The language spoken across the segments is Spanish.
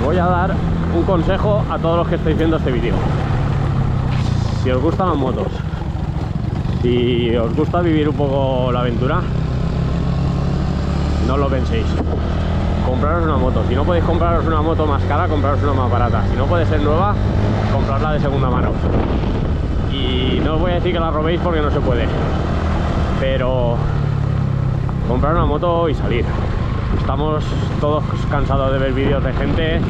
voy a dar un consejo a todos los que estáis viendo este vídeo. Si os gustan las motos, si os gusta vivir un poco la aventura, no lo penséis. Compraros una moto. Si no podéis compraros una moto más cara, compraros una más barata. Si no puede ser nueva, comprarla de segunda mano. Y no os voy a decir que la robéis porque no se puede, pero comprar una moto y salir. Estamos todos cansados de ver vídeos de gente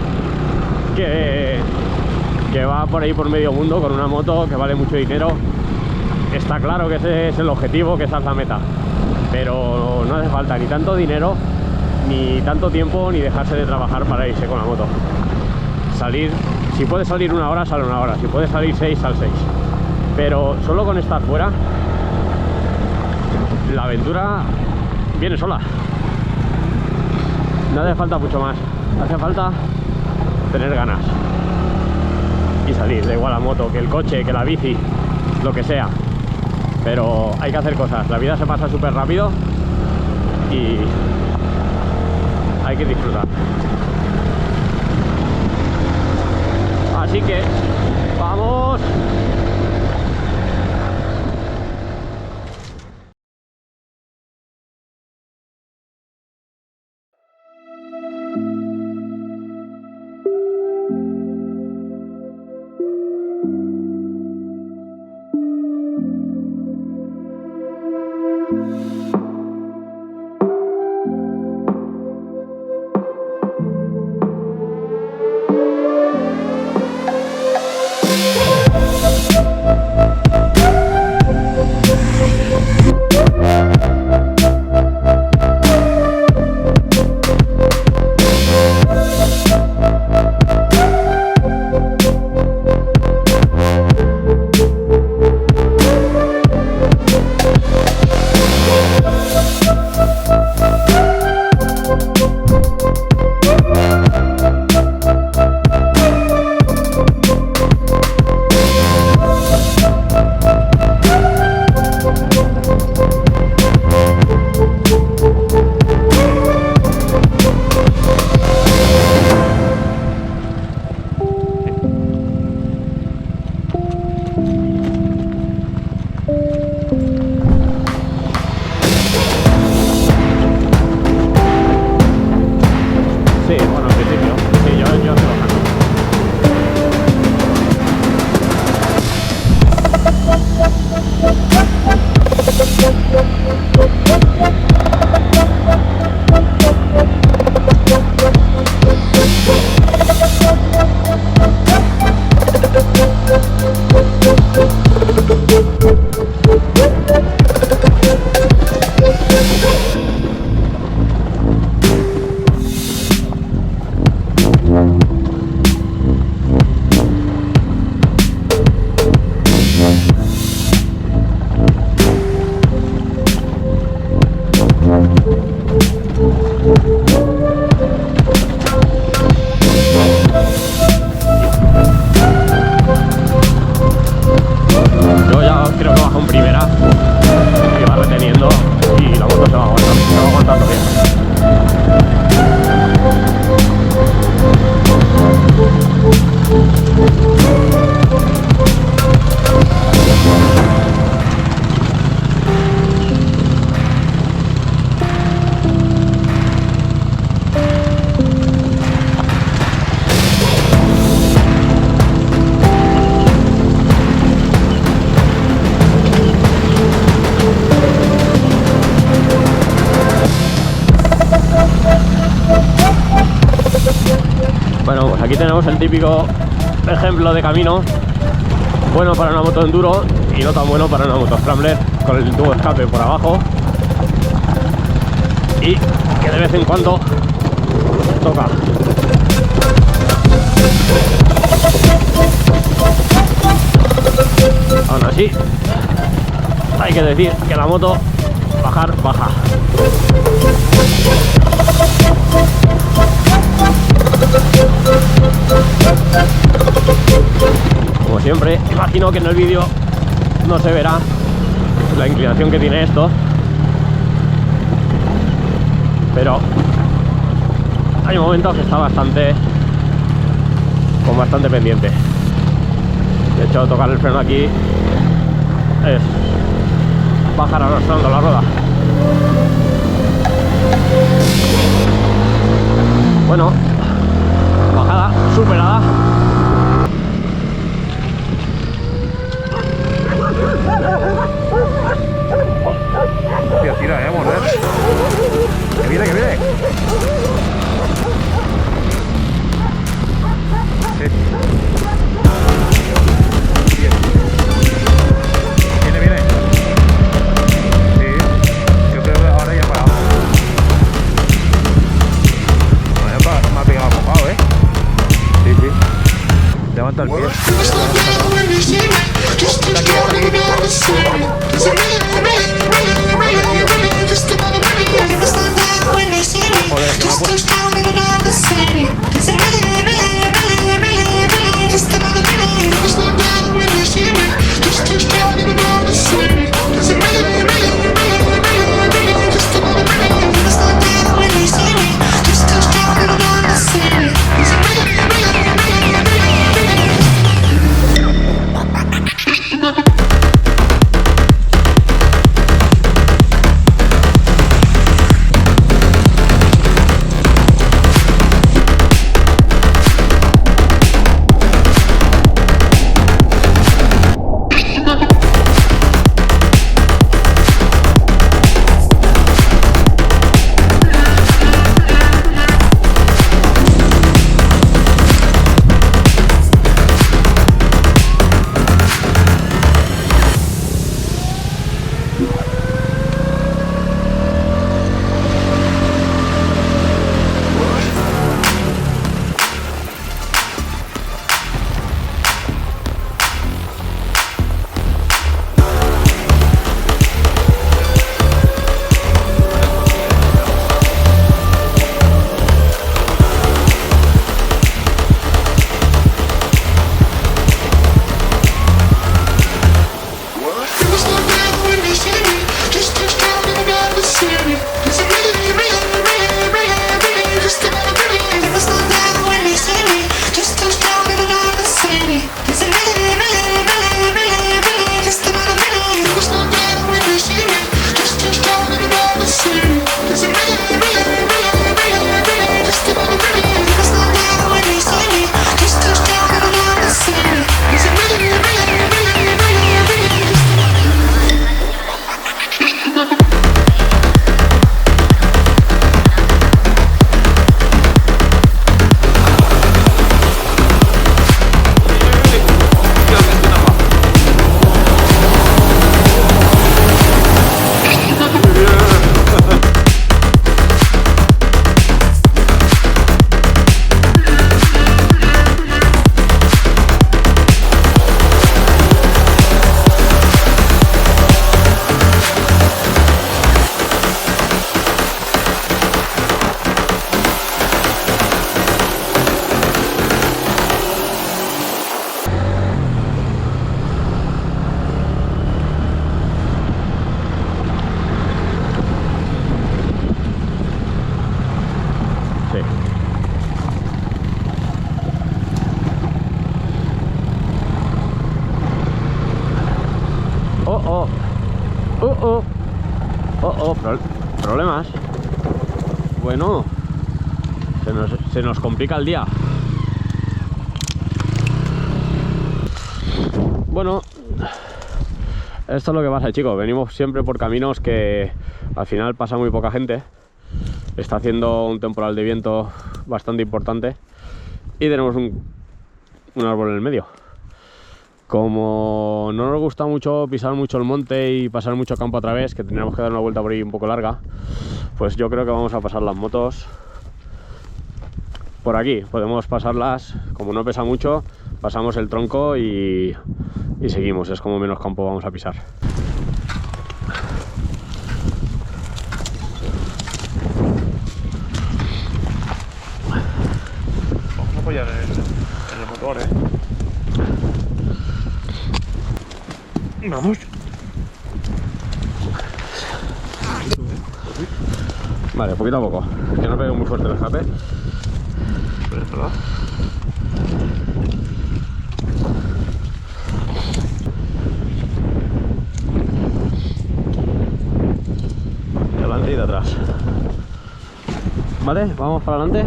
que va por ahí por medio mundo con una moto que vale mucho dinero. Está claro que ese es el objetivo, que esa es la meta, pero no hace falta ni tanto dinero, ni tanto tiempo, ni dejarse de trabajar para irse con la moto. Salir, si puedes salir una hora, sale una hora. Si puedes salir 6, sal 6. Pero solo con estar fuera, la aventura viene sola. No hace falta mucho más. Hace falta tener ganas y salir. Da igual la moto, que el coche, que la bici, lo que sea. Pero hay que hacer cosas. La vida se pasa súper rápido y hay que disfrutar. Así que ¡vamos! Bueno, pues aquí tenemos el típico ejemplo de camino bueno para una moto enduro y no tan bueno para una moto scrambler, con el tubo de escape por abajo y que de vez en cuando toca. Aún así, hay que decir que la moto bajar baja. Como siempre, imagino que en el vídeo no se verá la inclinación que tiene esto, pero hay momentos que está bastante con bastante pendiente. De hecho, tocar el freno aquí es bajar arrastrando la rueda. Bueno, bajada superada. Hostia, tira, morder. Que viene, que viene. Sí. Bien. Viene, viene. Sí. Yo creo que ahora ya ha parado. Me ha pegado mojado, Sí, sí. Levanta el pie. Joder, que me ha puesto. Problemas. Bueno, se nos complica el día. Bueno, esto es lo que pasa, chicos. Venimos siempre por caminos que al final pasa muy poca gente. Está haciendo un temporal de viento bastante importante y tenemos un árbol en el medio. Como no nos gusta mucho pisar mucho el monte y pasar mucho campo a través, que tendríamos que dar una vuelta por ahí un poco larga, pues yo creo que vamos a pasar las motos por aquí. Podemos pasarlas, como no pesa mucho, pasamos el tronco y seguimos. Es como menos campo vamos a pisar. Vamos a apoyar en el motor, Vamos. Vale, poquito a poco. Que no pegue muy fuerte el escape. Pero es verdad. vueltas. Vale, vamos para adelante.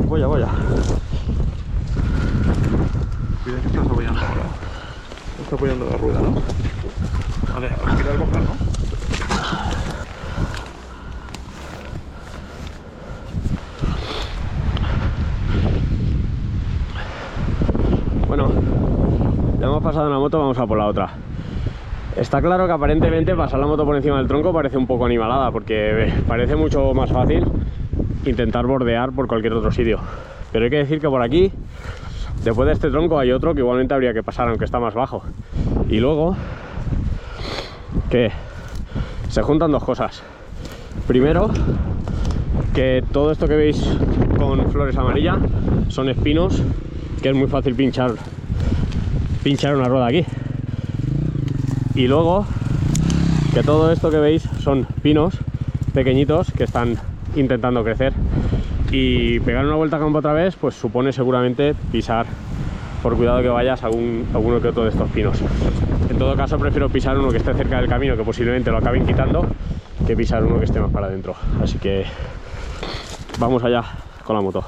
Voy a. Cuida que estás apoyando ahora. Estás apoyando la rueda, ¿no? Vale, gira el bocal, ¿no? Bueno, ya hemos pasado una moto, vamos a por la otra. Está claro que aparentemente pasar la moto por encima del tronco parece un poco animalada, porque parece mucho más fácil intentar bordear por cualquier otro sitio. Pero hay que decir que por aquí, después de este tronco, hay otro que igualmente habría que pasar, aunque está más bajo. Y luego, que se juntan dos cosas. Primero, que todo esto que veis con flores amarillas son espinos, que es muy fácil pinchar una rueda aquí. Y luego, que todo esto que veis son pinos pequeñitos que están intentando crecer, y pegar una vuelta a campo otra vez pues supone seguramente pisar, por cuidado que vayas, alguno que otro de estos pinos. En todo caso prefiero pisar uno que esté cerca del camino, que posiblemente lo acaben quitando, que pisar uno que esté más para adentro. Así que vamos allá con la moto.